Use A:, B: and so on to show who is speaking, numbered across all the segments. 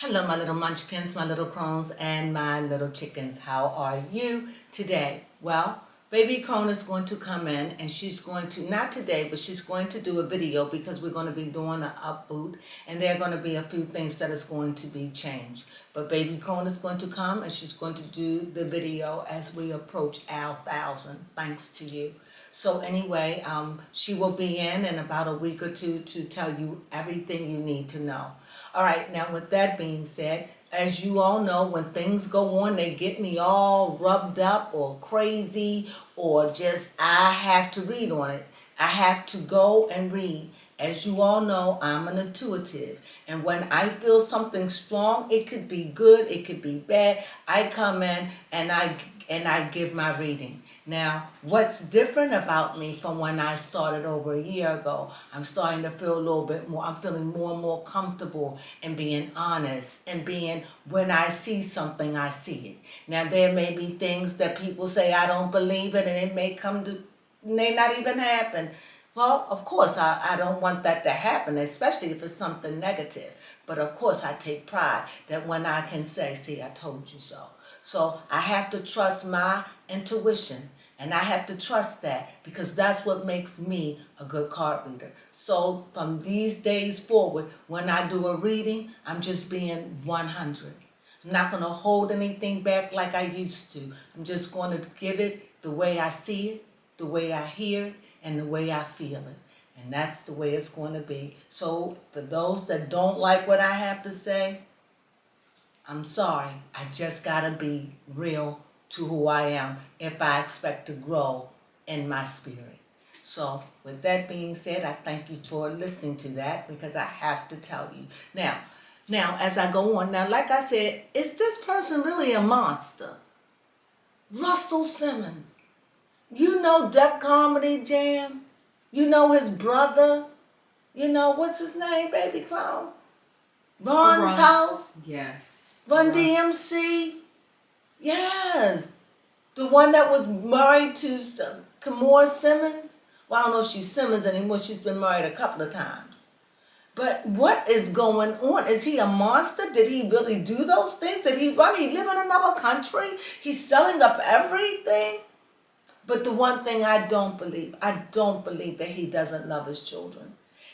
A: Hello, my little munchkins, my little crones, and my little chickens. How are you today? Well, baby crone is going to come in and she's going to, not today, but she's going to do a video because we're going to be doing an upboot and there are going to be a few things that is going to be changed. But baby crone is going to come and she's going to do the video as we approach our 1,000, thanks to you. So anyway, she will be in about a week or two to tell you everything you need to know. All right, now with that being said, as you all know, when things go on, they get me all rubbed up or crazy or just I have to read on it. I have to go and read. As you all know, I'm an intuitive. And when I feel something strong, it could be good, it could be bad, I come in and I give my reading. Now, what's different about me from when I started over a year ago, I'm starting to feel a little bit more, I'm feeling more and more comfortable in being honest and being, when I see something, I see it. Now, there may be things that people say I don't believe it and it may not even happen. Well, of course, I don't want that to happen, especially if it's something negative. But of course, I take pride that when I can say, see, I told you so. So I have to trust my intuition. And I have to trust that because that's what makes me a good card reader. So from these days forward, when I do a reading, I'm just being 100. I'm not going to hold anything back like I used to. I'm just going to give it the way I see it, the way I hear it, and the way I feel it. And that's the way it's going to be. So for those that don't like what I have to say, I'm sorry. I just got to be real to who I am if I expect to grow in my spirit. So with that being said, I thank you for listening to that because I have to tell you. Now as I go on, now like I said, is this person really a monster? Russell Simmons. You know Def Comedy Jam? You know his brother? You know, what's his name, baby Crown? Ron's House?
B: Yes.
A: Run DMC? Yes. The one that was married to Kimora Simmons? Well, I don't know if she's Simmons anymore. She's been married a couple of times. But what is going on? Is he a monster? Did he really do those things? Did he run? He live in another country? He's selling up everything? But the one thing I don't believe that he doesn't love his children.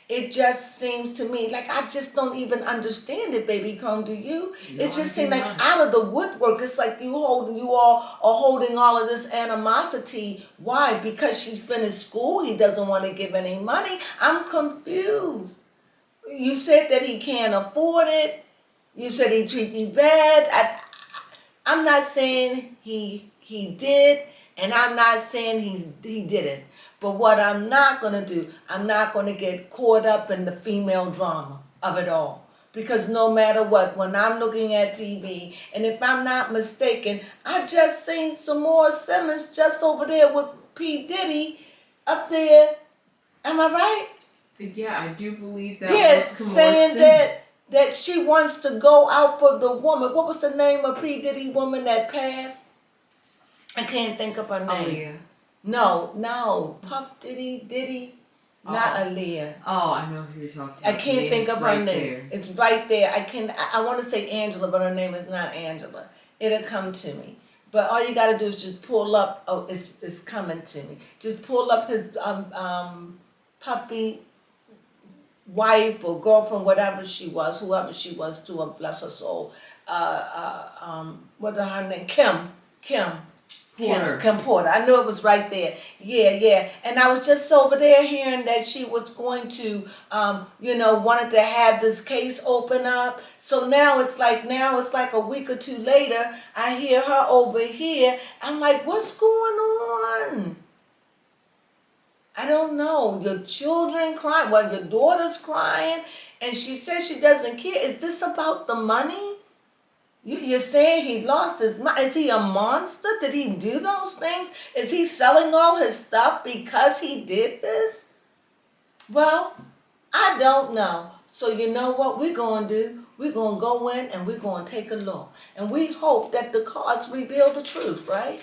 A: It just seems to me like I just don't even understand it, baby Crone. Do you?
B: No,
A: it just seems like out of the woodwork. It's like you all are holding all of this animosity. Why? Because she finished school. He doesn't want to give any money. I'm confused. You said that he can't afford it. You said he treated you bad. I'm not saying he did, and I'm not saying he didn't. But what I'm not going to do, I'm not going to get caught up in the female drama of it all. Because no matter what, when I'm looking at TV, and if I'm not mistaken, I just seen some more Simmons just over there with P. Diddy up there. Am I right?
B: Yeah, I do believe that
A: yes,
B: was Kimora
A: saying
B: Simmons.
A: that she wants to go out for the woman. What was the name of P. Diddy woman that passed? I can't think of her name.
B: Aaliyah.
A: No. Puff Diddy. Not Aaliyah.
B: Oh, I know who you're talking about.
A: I can't think of her name.
B: There.
A: It's right there. I want to say Angela, but her name is not Angela. It'll come to me. But all you gotta do is just pull up. Oh, it's coming to me. Just pull up his Puffy wife or girlfriend, whatever she was, whoever she was, to her, bless her soul. What is her name? Kim Porter. I knew it was right there. Yeah. And I was just over there hearing that she was going to, wanted to have this case open up. So now it's like a week or two later, I hear her over here. I'm like, what's going on? I don't know. Your children crying. Well, your daughter's crying. And she says she doesn't care. Is this about the money? You're saying he lost his mind. Is he a monster? Did he do those things? Is he selling all his stuff because he did this? Well, I don't know. So you know what we're going to do? We're going to go in and we're going to take a look. And we hope that the cards reveal the truth, right?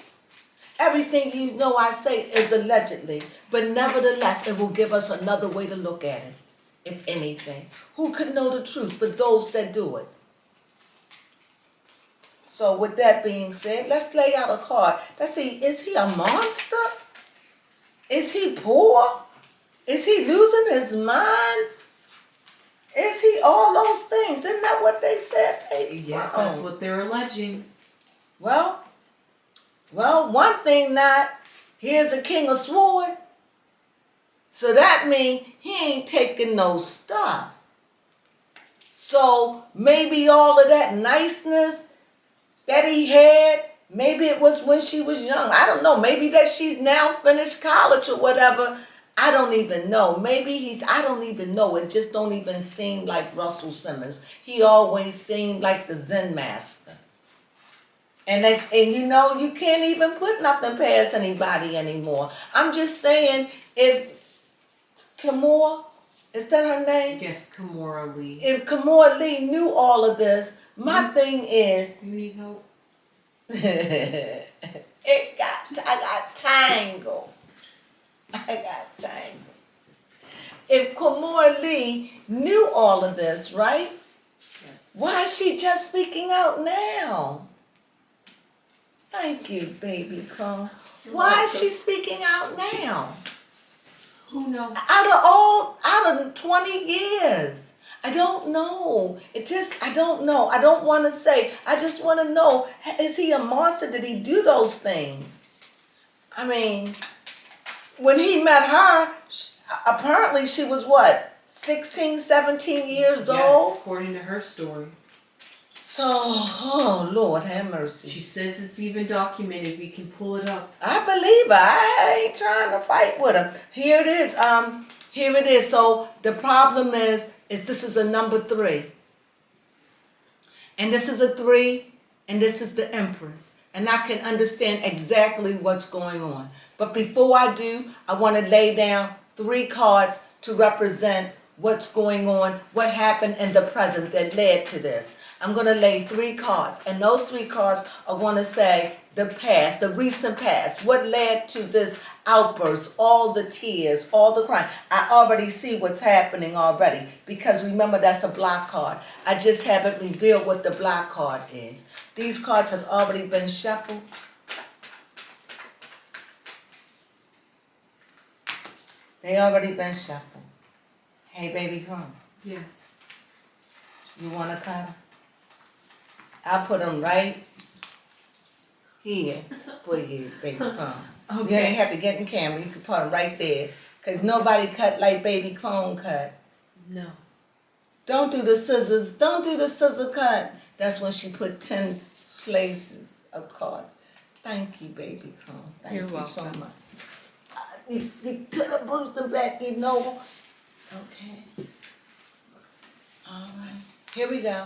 A: Everything you know I say is allegedly, but nevertheless, it will give us another way to look at it, if anything. Who could know the truth but those that do it? So with that being said, let's lay out a card. Let's see, is he a monster? Is he poor? Is he losing his mind? Is he all those things? Isn't that what they said, baby?
B: Yes, that's what they're alleging.
A: Well, one thing not, here's a king of sword. So that means he ain't taking no stuff. So maybe all of that niceness that he had, maybe it was when she was young. I don't know. Maybe that she's now finished college or whatever. I don't even know. Maybe I don't even know. It just don't even seem like Russell Simmons. He always seemed like the Zen master. And you know, you can't even put nothing past anybody anymore. I'm just saying, if Kimora, is that her name?
B: Yes, Kimora Lee.
A: If Kimora Lee knew all of this, my thing is,
B: You need help?
A: I got tangled. If Kimora Lee knew all of this, right?
B: Yes.
A: Why is she just speaking out now? Thank you, baby Crone. Why is she speaking out now?
B: Who knows?
A: Out of 20 years. I don't know. I don't know. I don't want to say. I just want to know, is he a monster? Did he do those things? I mean, when he met her, apparently she was what, 16, 17 years old?
B: Yes, according to her story.
A: So, oh, Lord, have mercy.
B: She says it's even documented. We can pull it up.
A: I believe her. I ain't trying to fight with her. Here it is. Here it is. So the problem is this is a number 3. And this is a 3, and this is the Empress. And I can understand exactly what's going on. But before I do, I want to lay down 3 cards to represent what's going on, what happened in the present that led to this. I'm going to lay 3 cards, and those 3 cards are going to say the past, the recent past, what led to this outburst, all the tears, all the crying. I already see what's happening already, because remember, that's a block card. I just haven't revealed what the block card is. These cards have already been shuffled. They already been shuffled. Hey, baby Crone,
B: Yes.
A: you want to cut them? I'll put them right here for you, baby Crone.
B: Okay.
A: You ain't have to get in camera. You can put them right there. Because nobody cut like baby Crone cut.
B: No.
A: Don't do the scissors. Don't do the scissor cut. That's when she put 10 places of cards. Thank you, baby Crone. Thank
B: You're
A: you so
B: welcome.
A: much. You could have pushed them back, you know. Okay. All right. Here we go.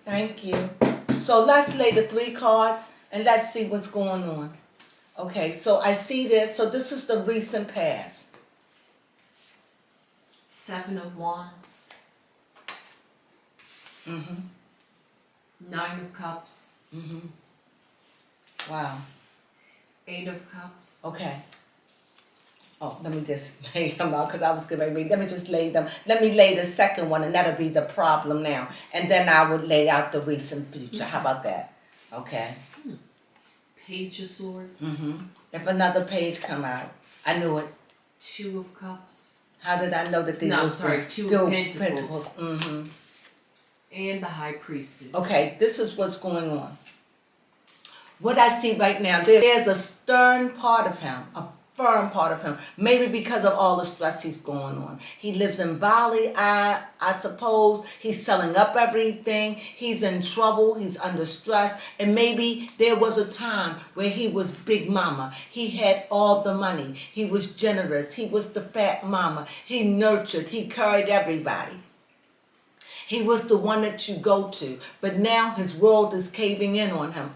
A: Thank you. So let's lay the 3 cards and let's see what's going on. Okay, so I see this. So this is the recent past.
B: 7 of Wands.
A: Mm-hmm.
B: 9 of Cups.
A: Mm-hmm. Wow.
B: 8 of Cups.
A: Okay. Oh, let me just lay them out because I was going to read. Let me just lay them. Let me lay the second one, and that'll be the problem now. And then I would lay out the recent future. How about that? Okay.
B: Page of Swords.
A: Mm-hmm. If another page come out, I knew it.
B: 2 of Cups.
A: How did I know that these
B: No,
A: were
B: sorry, 2 of Pentacles.
A: Mm-hmm.
B: And the High Priestess.
A: Okay, this is what's going on. What I see right now, there's a stern part of him, a firm part of him, maybe because of all the stress he's going on. He lives in Bali, I suppose. He's selling up everything. He's in trouble. He's under stress. And maybe there was a time where he was big mama. He had all the money. He was generous. He was the fat mama. He nurtured. He carried everybody. He was the one that you go to. But now his world is caving in on him,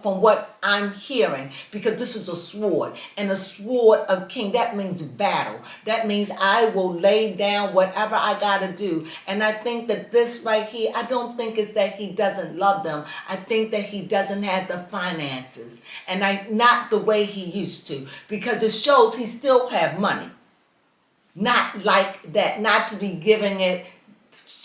A: from what I'm hearing, because this is a sword. And a sword of king, that means battle. That means I will lay down whatever I got to do. And I think that this right here, I don't think it's that he doesn't love them. I think that he doesn't have the finances. And not the way he used to. Because it shows he still have money. Not like that. Not to be giving it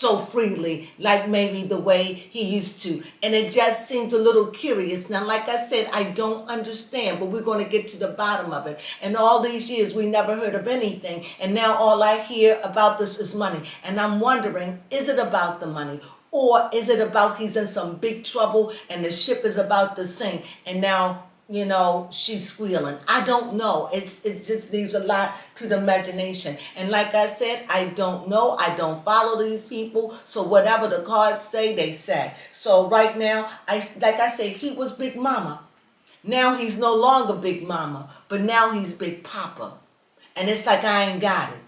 A: so freely like maybe the way he used to. And it just seems a little curious. Now, like I said, I don't understand, but we're going to get to the bottom of it. And all these years, we never heard of anything. And now all I hear about this is money. And I'm wondering, is it about the money? Or is it about he's in some big trouble and the ship is about to sink and now, she's squealing? I don't know. It just leaves a lot to the imagination. And like I said, I don't know. I don't follow these people. So whatever the cards say, they say. So right now, like I said, he was Big Mama. Now he's no longer Big Mama, but now he's Big Papa. And it's like I ain't got it.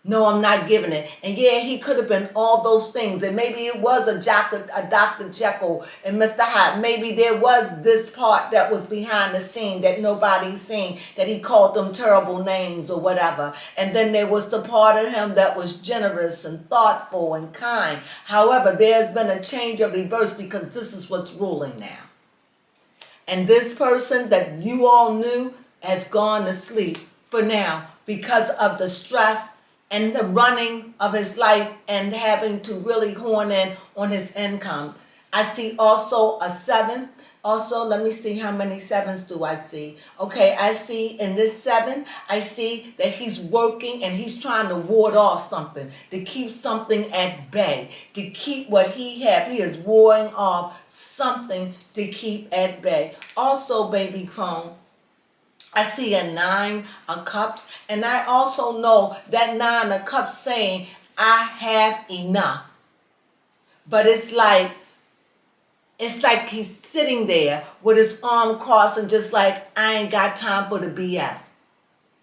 A: No, I'm not giving it. And yeah, he could have been all those things. And maybe it was a Dr. Jekyll and Mr. Hyde. Maybe there was this part that was behind the scene that nobody's seen, that he called them terrible names or whatever. And then there was the part of him that was generous and thoughtful and kind. However, there's been a change of reverse because this is what's ruling now. And this person that you all knew has gone to sleep for now because of the stress and the running of his life and having to really horn in on his income. I see also a 7. Also, let me see how many 7s do I see. Okay, I see in this 7, I see that he's working and he's trying to ward off something, to keep something at bay, to keep what he has. He is warding off something to keep at bay. Also, baby Crone, I see a 9 of cups, and I also know that 9 of cups saying, I have enough. But it's like he's sitting there with his arm crossed and just like, I ain't got time for the BS.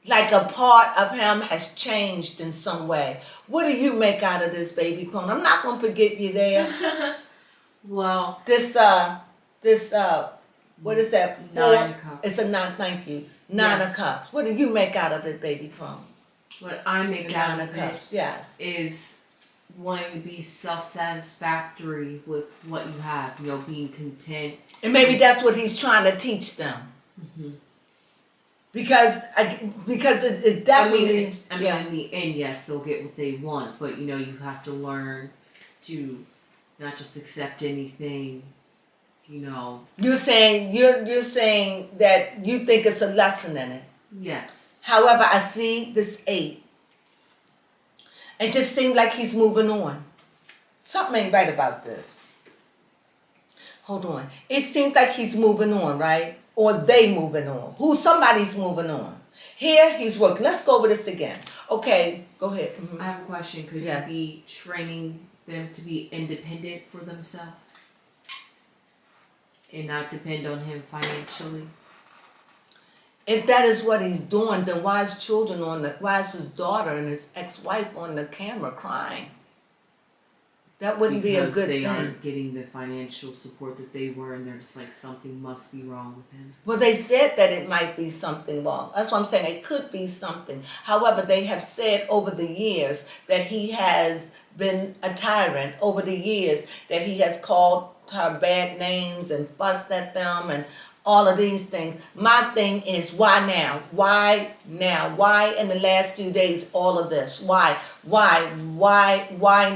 A: Like a part of him has changed in some way. What do you make out of this, baby Crone? I'm not going to forget you there.
B: Well,
A: This, what is that?
B: 9 of cups.
A: It's a 9, thank you. 9 of cups. What do you make out of it, baby Crone?
B: What I make out of
A: cups,
B: it
A: yes.
B: is wanting to be self-satisfactory with what you have, being content.
A: And maybe that's what he's trying to teach them.
B: Mm-hmm.
A: Because it definitely...
B: I mean, in the end, yes, they'll get what they want, but you have to learn to not just accept anything.
A: You're saying that you think it's a lesson in it.
B: Yes.
A: However, I see this 8. It just seems like he's moving on. Something ain't right about this. Hold on. It seems like he's moving on, right? Or they moving on. Somebody's moving on. Here, he's working. Let's go over this again. Okay, go ahead. Mm-hmm.
B: I have a question. Could you be training them to be independent for themselves? And not depend on him financially?
A: If that is what he's doing, then why is his daughter and his ex-wife on the camera crying? That wouldn't be a good thing.
B: Because they aren't getting the financial support that they were, and they're just like, something must be wrong with him.
A: Well, they said that it might be something wrong. That's what I'm saying. It could be something. However, they have said over the years that he has been a tyrant. Over the years that he has called her bad names and fussed at them and all of these things. My thing is, why now? Why now? Why in the last few days all of this? Why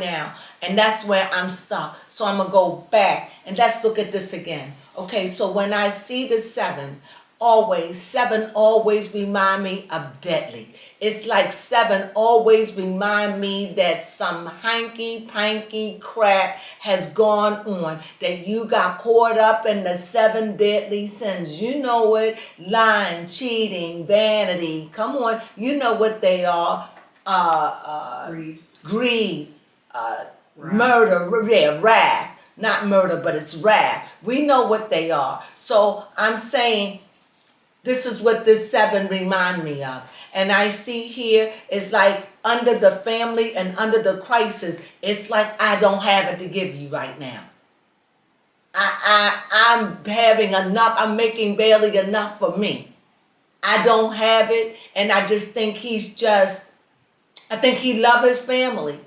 A: now? And that's where I'm stuck. So I'm going to go back and let's look at this again. Okay, so when I see the 7 always remind me of deadly. It's like 7 always remind me that some hanky-panky crap has gone on, that you got caught up in the 7 deadly sins. You know it. Lying, cheating, vanity. Come on. You know what they are. Greed. Murder. Wrath. Not murder, but it's wrath. We know what they are. So I'm saying this is what this 7 remind me of. And I see here is like under the family and under the crisis, it's like I don't have it to give you right now. I'm having enough. I'm making barely enough for me. I don't have it. And I just think I think he loves his family.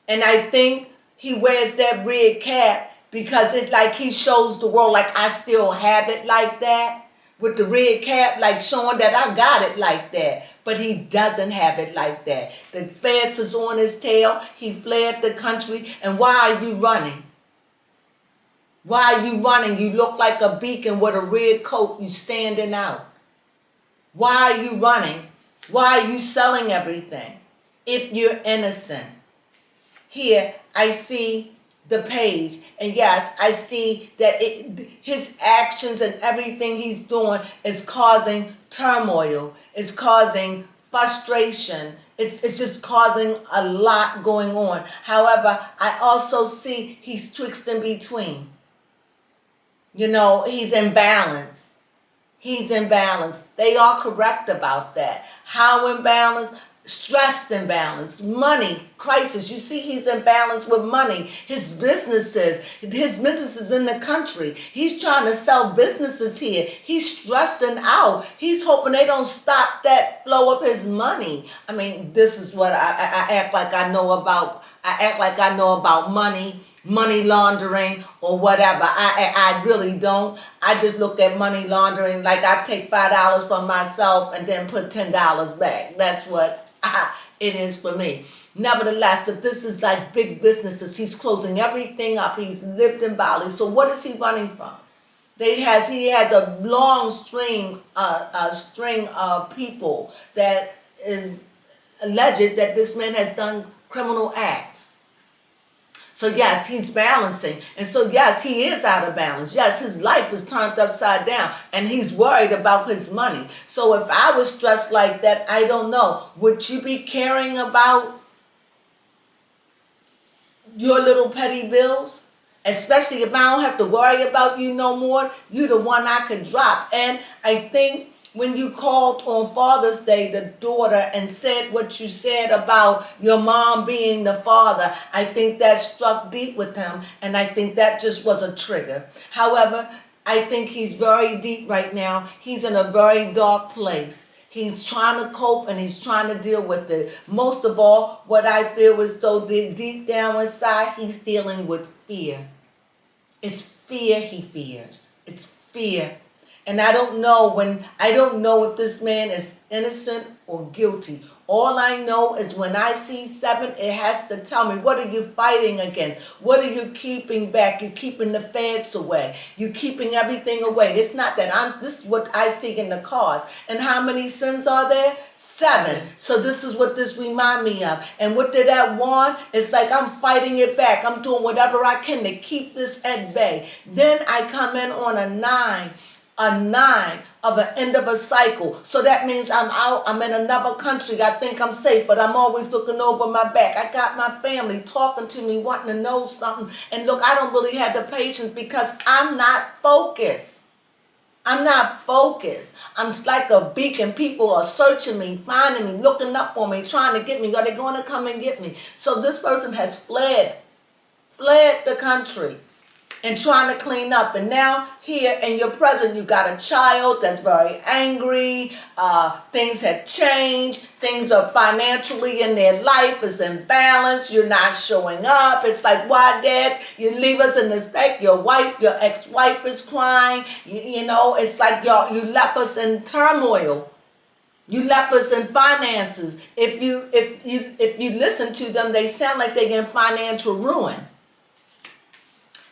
A: And I think he wears that red cap because it's like he shows the world like I still have it like that. with the red cap, like showing that I got it like that. But he doesn't have it like that. The fence is on his tail. He fled the country. And why are you running? Why are you running? You look like a beacon with a red coat. You standing out. Why are you running? Why are you selling everything if you're innocent? Here, I see the page. And yes, I see that his actions and everything he's doing is causing turmoil. It's causing frustration. It's just causing a lot going on. However, I also see he's twixt in between. You know, he's in balance. He's in balance. They are correct about that. How in balance? Stressed in balance. Money, crisis. You see he's in balance with money. His businesses in the country. He's trying to sell businesses here. He's stressing out. He's hoping they don't stop that flow of his money. I mean, this is what I act like I know about. I act like I know about money laundering or whatever. I really don't. I just look at money laundering like I take $5 from myself and then put $10 back. That's what it is for me. Nevertheless, but this is like big businesses. He's closing everything up. He's lived in Bali. So what is he running from? He has a long string of people that is alleged that this man has done criminal acts. So yes, he's balancing. And so yes, he is out of balance. Yes, his life is turned upside down and he's worried about his money. So if I was stressed like that, I don't know. Would you be caring about your little petty bills? Especially if I don't have to worry about you no more, you the one I could drop. And I think when you called on Father's Day, the daughter, and said what you said about your mom being the father, I think that struck deep with him, and I think that just was a trigger. However, I think he's very deep right now. He's in a very dark place. He's trying to cope and he's trying to deal with it. Most of all, what I feel is though deep down inside, he's dealing with fear. It's fear he fears. It's fear. And I don't know if this man is innocent or guilty. All I know is when I see 7, it has to tell me, what are you fighting against? What are you keeping back? You're keeping the feds away. You're keeping everything away. It's not that this is what I see in the cards. And how many sins are there? 7. So this is what this remind me of. And what did that want? It's like I'm fighting it back. I'm doing whatever I can to keep this at bay. Then I come in on a 9 of an end of a cycle. So that means I'm out, I'm in another country, I think I'm safe, but I'm always looking over my back. I got my family talking to me, wanting to know something. And look, I don't really have the patience because I'm not focused. I'm not focused. I'm like a beacon. People are searching me, finding me, looking up for me, trying to get me. Are they going to come and get me? So this person has fled the country and trying to clean up. And now here in your present, you got a child that's very angry. Things have changed. Things are financially in their life is imbalanced. You're not showing up. It's like, why, Dad? You leave us in this back. Your ex-wife is crying. You know, it's like you left us in turmoil. You left us in finances. If you listen to them, they sound like they're in financial ruin.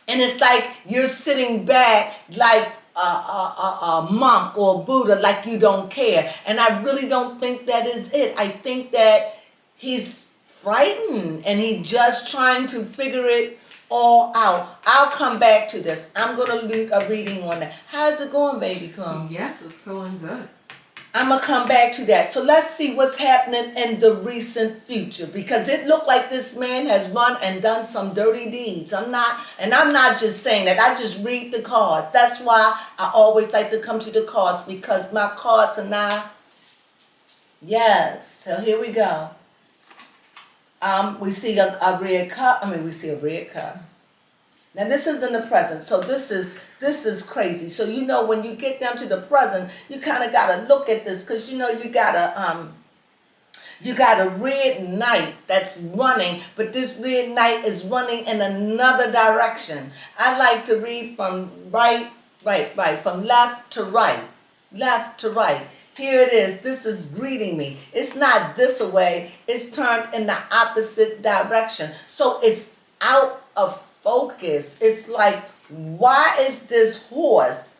A: And it's like you're sitting back like a monk or a Buddha, like you don't care. And I really don't think that is it. I think that he's frightened and he's just trying to figure it all out. I'll come back to this. I'm going to leave a reading on that. How's it going, baby? Come.
B: Yes, it's going good.
A: I'm going to come back to that. So let's see what's happening in the recent future, because it looked like this man has run and done some dirty deeds. I'm not just saying that. I just read the cards. That's why I always like to come to the cards, because my cards are not. Yes. So here we go. We see a red cup. We see a red cup. Now this is in the present, so this is crazy. So you know when you get down to the present, you kind of gotta look at this, because you know you got a red knight that's running, but this red knight is running in another direction. I like to read from from left to right. left to right. Here it is. This is greeting me. It's not this away. It's turned in the opposite direction. So it's out of focus. It's like, why is this horse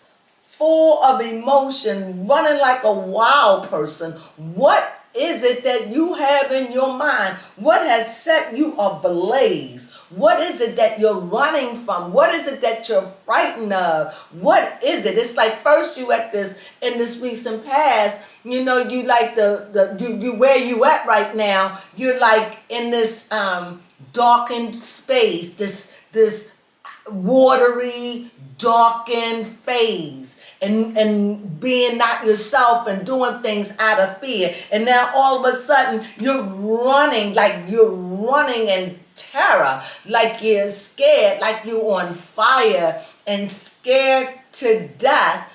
A: full of emotion, running like a wild person? What is it that you have in your mind? What has set you ablaze? What is it that you're running from? What is it that you're frightened of? What is it? It's like first you at this, in this recent past, you know, you like you where you at right now, you're like in this darkened space, this watery, darkened phase, and being not yourself and doing things out of fear. And now all of a sudden you're running in terror, like you're scared, like you're on fire and scared to death,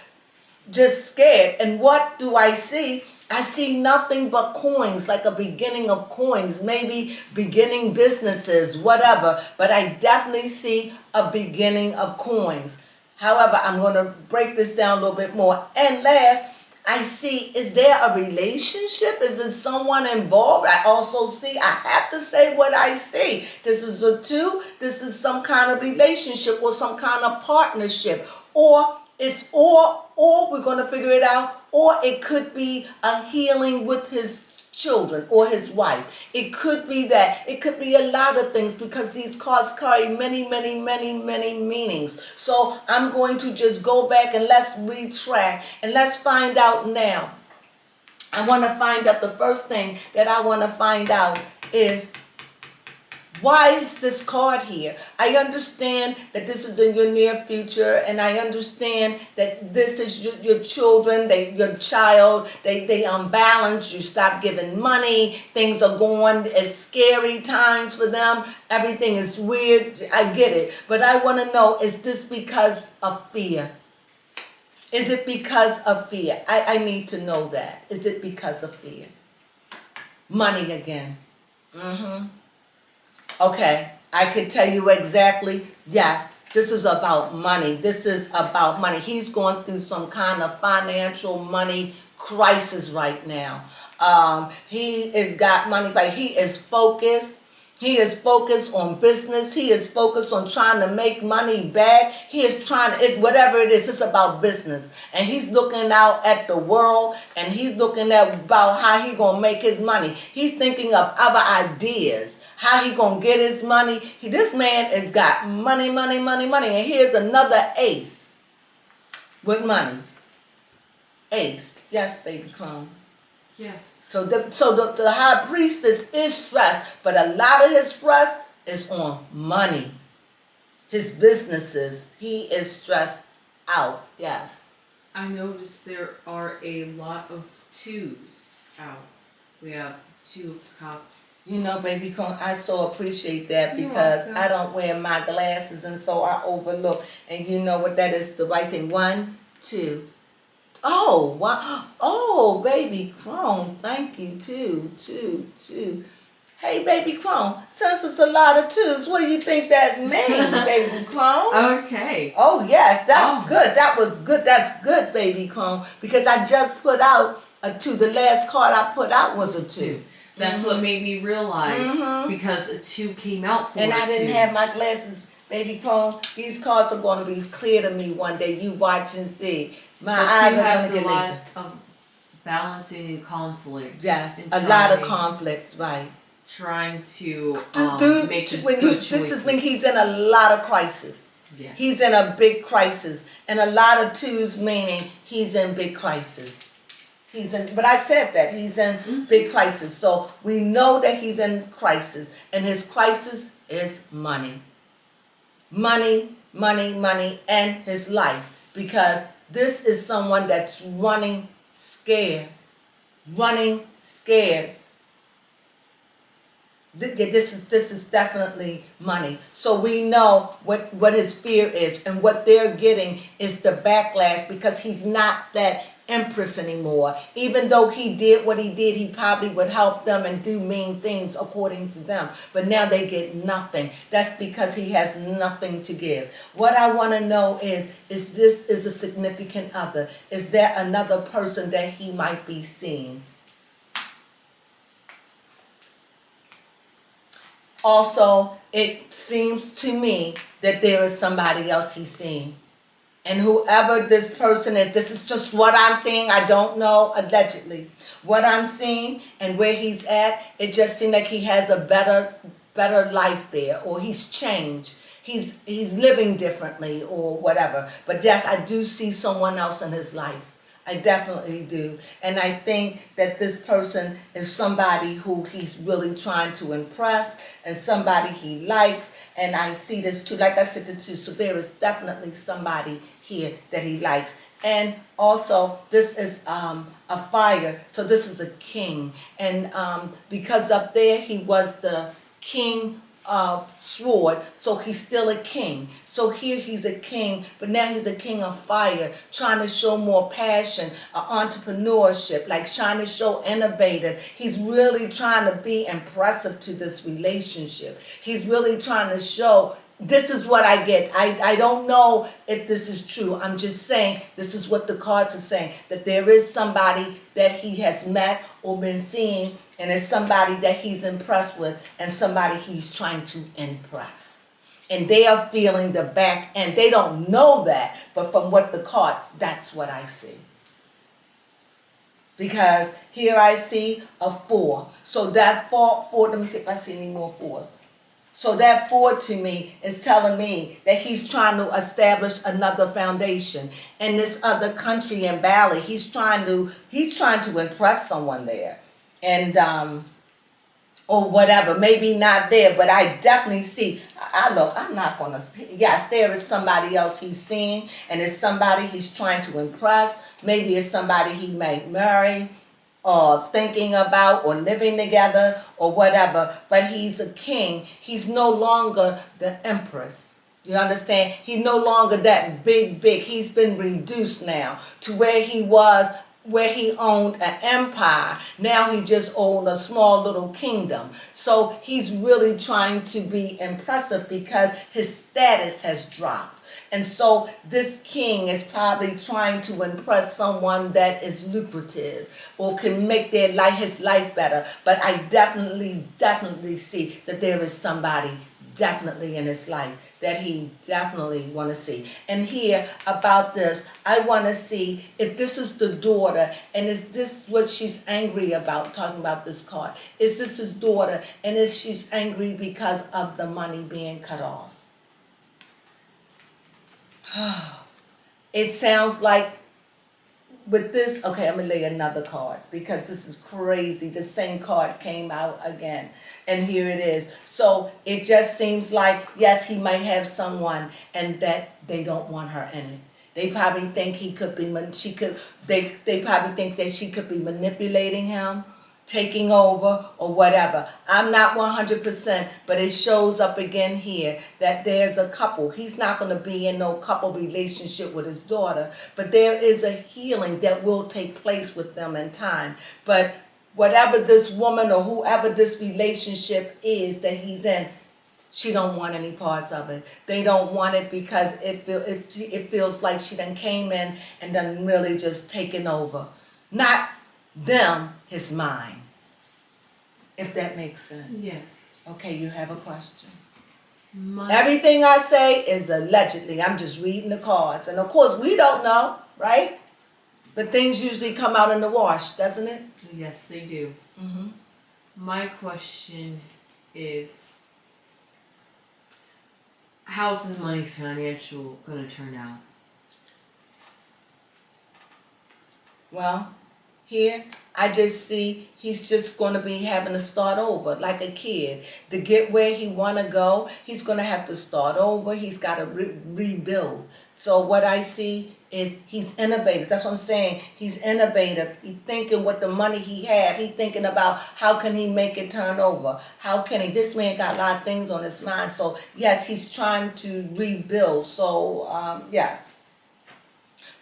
A: just scared. And what do I see? I see nothing but coins, like a beginning of coins, maybe beginning businesses, whatever. But I definitely see a beginning of coins. However, I'm going to break this down a little bit more. And last, I see, is there a relationship? Is there someone involved? I also see, I have to say what I see. This is a two. This is some kind of relationship or some kind of partnership. Or we're going to figure it out. Or it could be a healing with his children or his wife. It could be that. It could be a lot of things, because these cards carry many, many, many, many meanings. So I'm going to just go back and let's retrack and let's find out now. I want to find out, the first thing that I want to find out is, why is this card here? I understand that this is in your near future, and I understand that this is your children, your child, they unbalanced, you stop giving money, things are going, it's scary times for them, everything is weird, I get it. But I want to know, is this because of fear? Is it because of fear? I need to know that. Is it because of fear? Money again. Okay, I can tell you exactly, yes, this is about money. This is about money. He's going through some kind of financial money crisis right now. He has got money, like he is focused. He is focused on business. He is focused on trying to make money back. He is whatever it is, it's about business. And he's looking out at the world, and he's looking at about how he going to make his money. He's thinking of other ideas, how he going to get his money. This man has got money, money, money, money. And here's another ace with money. Ace. Yes, baby Crone.
B: Yes.
A: So the high priestess is stressed, but a lot of his stress is on money. His businesses, he is stressed out. Yes.
B: I noticed there are a lot of twos out. We have two of cups.
A: You know, baby Crone, I so appreciate that,
B: You're
A: because
B: welcome.
A: I don't wear my glasses, and so I overlook. And you know what, that is the right thing. 1, 2. Oh, wow. Oh, baby Crone, thank you. 2. Hey, baby Crone, since it's a lot of twos, what do you think that means, baby Crone?
B: Okay.
A: Oh, yes, that's good. That was good. That's good, baby Crone, because I just put out a 2. The last card I put out was a 2.
B: That's what made me realize, because a 2 came out for
A: And
B: a
A: I didn't
B: 2.
A: have my glasses, baby Crone. These cards are going to be clear to me one day. You watch and see. My
B: But
A: eyes
B: 2
A: are
B: has
A: going
B: a
A: to get
B: lot
A: lazy.
B: of balancing and conflict.
A: Yes,
B: and
A: a lot of
B: trying-
A: conflicts, right.
B: Trying to make the
A: when
B: good
A: this
B: choices.
A: is when he's in a lot of crisis.
B: Yes.
A: He's in a big crisis, and a lot of 2s meaning he's in big crisis. But I said that he's in big crisis, so we know that he's in crisis, and his crisis is money, money, money, money, and his life, because this is someone that's running scared. This is definitely money. So we know what his fear is, and what they're getting is the backlash, because he's not that empress anymore. Even though he did what he did, he probably would help them and do mean things according to them. But now they get nothing. That's because he has nothing to give. What I want to know is this is a significant other? Is there another person that he might be seeing? Also, it seems to me that there is somebody else he's seeing. And whoever this person is, this is just what I'm seeing. I don't know, allegedly. What I'm seeing and where he's at, it just seems like he has a better life there, or he's changed. He's living differently or whatever. But yes, I do see someone else in his life. I definitely do. And I think that this person is somebody who he's really trying to impress and somebody he likes. And I see this too, like I said, the two. So there is definitely somebody here that he likes. And also, this is a fire. So this is a king. And because up there he was the king sword, so he's still a king. So here he's a king, but now he's a king of fire, trying to show more passion, entrepreneurship, like trying to show innovative. He's really trying to be impressive to this relationship. He's really trying to show, this is what I get. I don't know if this is true. I'm just saying this is what the cards are saying, that there is somebody that he has met or been seeing, and it's somebody that he's impressed with and somebody he's trying to impress. And they are feeling the back end. They don't know that, but from what the cards, that's what I see. Because here I see a 4. So that 4, let me see if I see any more 4s. So that 4 to me is telling me that he's trying to establish another foundation in this other country in Bali. He's trying to impress someone there, and or whatever. Maybe not there, but I definitely see. I'm not gonna. Yes, there is somebody else he's seeing, and it's somebody he's trying to impress. Maybe it's somebody he may marry, or thinking about, or living together, or whatever. But he's a king. He's no longer the empress. You understand? He's no longer that big. He's been reduced now to where he was, where he owned an empire. Now he just owned a small little kingdom. So he's really trying to be impressive because his status has dropped. And so this king is probably trying to impress someone that is lucrative or can make his life better. But I definitely see that there is somebody definitely in his life that he definitely want to see. And here about this, I want to see if this is the daughter, and is this what she's angry about, talking about this card. Is this his daughter, and is she's angry because of the money being cut off? It sounds like with this, okay, I'm going to lay another card because this is crazy. The same card came out again, and here it is. So it just seems like, yes, he might have someone, and that they don't want her in it. They probably think they probably think that she could be manipulating him, taking over, or whatever. I'm not 100%, but it shows up again here that there's a couple. He's not going to be in no couple relationship with his daughter, but there is a healing that will take place with them in time. But whatever this woman or whoever this relationship is that he's in, she don't want any parts of it. They don't want it because it feels like she done came in and done really just taken over. Not them, his mind. If that makes sense.
B: Yes.
A: Okay, you have a question. Everything I say is allegedly. I'm just reading the cards. And of course, we don't know, right? But things usually come out in the wash, doesn't it?
B: Yes, they do.
A: Mm-hmm.
B: My question is, how's his money financial going to turn out?
A: Well, here, I just see he's just going to be having to start over like a kid. To get where he want to go, he's going to have to start over. He's got to rebuild. So what I see is he's innovative. That's what I'm saying. He's innovative. He's thinking with the money he has. He's thinking about how can he make it turn over. How can he? This man got a lot of things on his mind. So yes, he's trying to rebuild. So yes.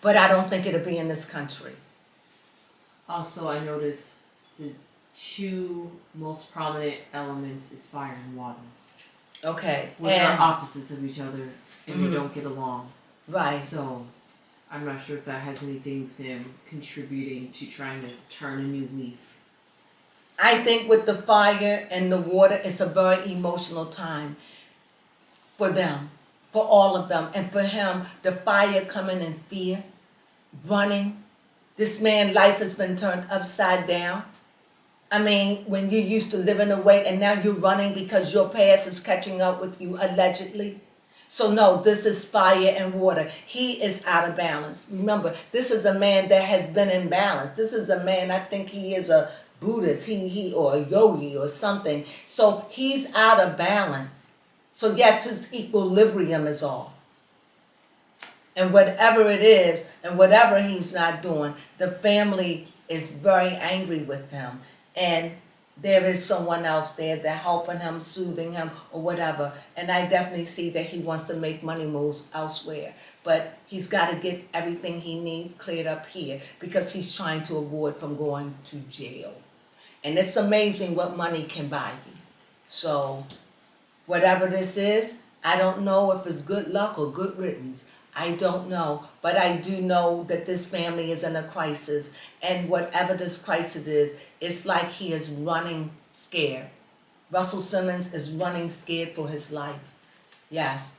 A: But I don't think it'll be in this country.
B: Also, I noticed the two most prominent elements is fire and water,
A: Okay.
B: which are
A: And
B: opposites of each other, and
A: Mhm.
B: they don't get along.
A: right.
B: So, I'm not sure if that has anything with him contributing to trying to turn a new leaf.
A: I think with the fire and the water, it's a very emotional time for them, for all of them. And for him, the fire coming in fear, running. This man's life has been turned upside down. I mean, when you used to live in a way and now you're running because your past is catching up with you, allegedly. So no, this is fire and water. He is out of balance. Remember, this is a man that has been in balance. This is a man, I think he is a Buddhist, he or a yogi or something. So he's out of balance. So yes, his equilibrium is off. And whatever it is, and whatever he's not doing, the family is very angry with him. And there is someone else there that helping him, soothing him, or whatever. And I definitely see that he wants to make money moves elsewhere. But he's got to get everything he needs cleared up here because he's trying to avoid from going to jail. And it's amazing what money can buy you. So whatever this is, I don't know if it's good luck or good riddance. I don't know, but I do know that this family is in a crisis, and whatever this crisis is, it's like he is running scared. Russell Simmons is running scared for his life. Yes.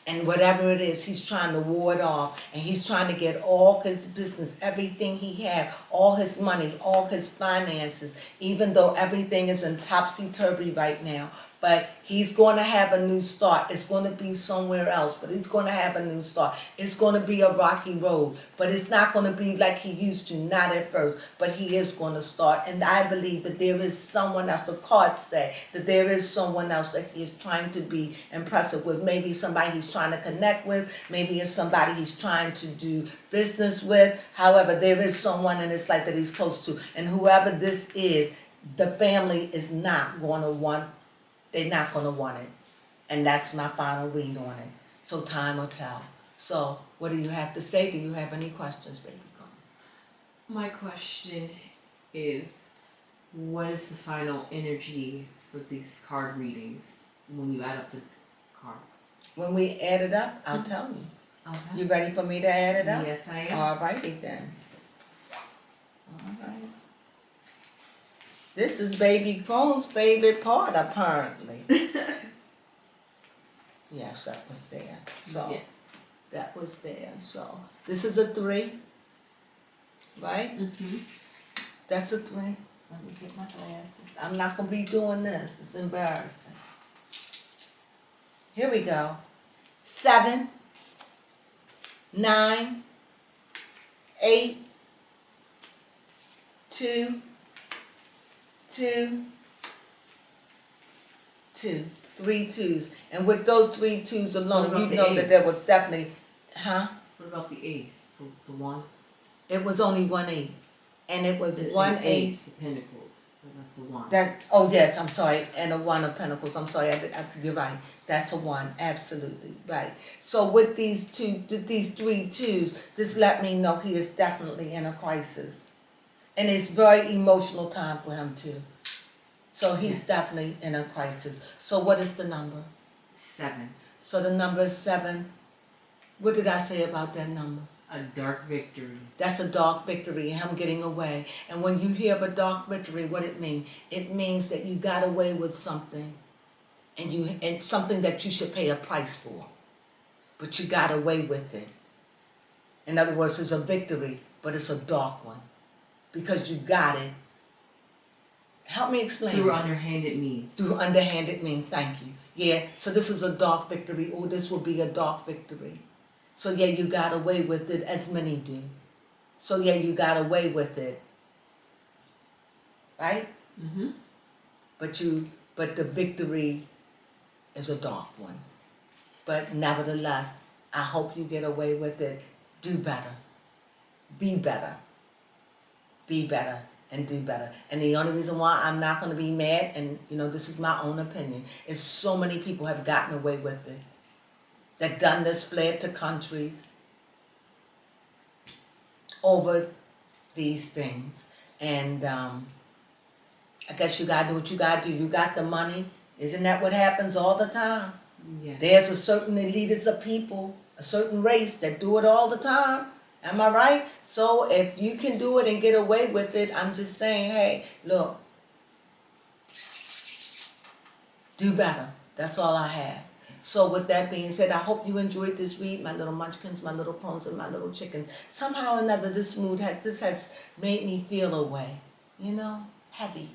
A: And whatever it is, he's trying to ward off, and he's trying to get all his business, everything he had, all his money, all his finances, even though everything is in topsy-turvy right now. But he's going to have a new start. It's going to be somewhere else, but he's going to have a new start. It's going to be a rocky road, but it's not going to be like he used to, not at first, but he is going to start. And I believe that there is someone else, the cards say, that there is someone else that he is trying to be impressive with. Maybe somebody he's trying to connect with. Maybe it's somebody he's trying to do business with. However, there is someone in his life that he's close to. And whoever this is, the family is not going to want. They're not going to want it. And that's my final read on it. So time will tell. So what do you have to say? Do you have any questions, baby girl?
B: My question is, what is the final energy for these card readings when you add up the cards?
A: When we add it up, I'll tell you.
B: Okay.
A: You ready for me to add it up?
B: Yes, I am.
A: All righty then. All right. This is baby Crone's favorite part, apparently. Yes, that was there. So
B: Yes.
A: that was there. So this is a 3, right?
B: Mm-hmm.
A: That's a 3. Let me get my glasses. I'm not gonna be doing this. It's embarrassing. Here we go. 7, 9, 8, 2, 2, 2. 3 2s. And with those 3 2s alone,
B: What
A: you
B: about
A: know
B: the
A: that there
B: ace?
A: was definitely, huh?
B: What about the ace? The one?
A: It was only 1 8. And it was
B: The
A: 1 8.
B: ace of pentacles. That's a one.
A: That, oh yes, I'm sorry, and a 1 of pentacles. I'm sorry, you're right. That's a 1, absolutely right. So with these 3 2s, just let me know he is definitely in a crisis, and it's very emotional time for him too. So he's
B: Yes.
A: definitely in a crisis. So what is the number?
B: 7.
A: So the number is 7. What did I say about that number?
B: A dark victory.
A: That's a dark victory, him getting away. And when you hear of a dark victory, what it means? It means that you got away with something, and something that you should pay a price for, but you got away with it. In other words, it's a victory, but it's a dark one because you got it. Help me explain.
B: Through underhanded means.
A: Through underhanded means. Thank you. Yeah. So this is a dark victory, or this will be a dark victory. So yeah, you got away with it, as many do. So yeah, you got away with it. Right?
B: Mm-hmm.
A: But the victory is a dark one. But nevertheless, I hope you get away with it. Do better. Be better. Be better and do better. And the only reason why I'm not going to be mad, and this is my own opinion, is so many people have gotten away with it. That done this, fled to countries over these things. And I guess you gotta do what you gotta do. You got the money. Isn't that what happens all the time?
B: Yeah.
A: There's a certain elitists of people, a certain race that do it all the time. Am I right? So if you can do it and get away with it, I'm just saying, hey, look, do better. That's all I have. So with that being said, I hope you enjoyed this read, my little munchkins, my little crones, and my little chickens. Somehow or another, this has made me feel a way, heavy.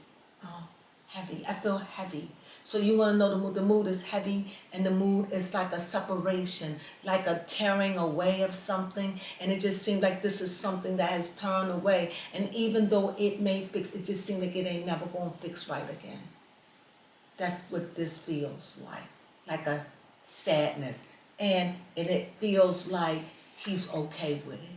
A: Oh, heavy. I feel heavy. So you want to know the mood? The mood is heavy, and the mood is like a separation, like a tearing away of something. And it just seems like this is something that has turned away. And even though it may fix, it just seems like it ain't never going to fix right again. That's what this feels like a sadness. And it feels like he's okay with it.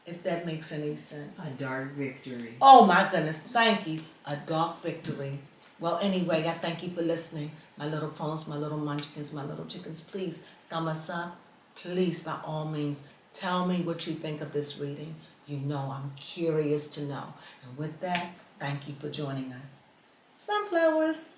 A: If that makes any sense.
B: A dark victory.
A: Oh my goodness, thank you. A dark victory. Well, anyway, I thank you for listening. My little crones, my little munchkins, my little chickens, please thumb us up. Please, by all means, tell me what you think of this reading. I'm curious to know. And with that, thank you for joining us. Sunflowers.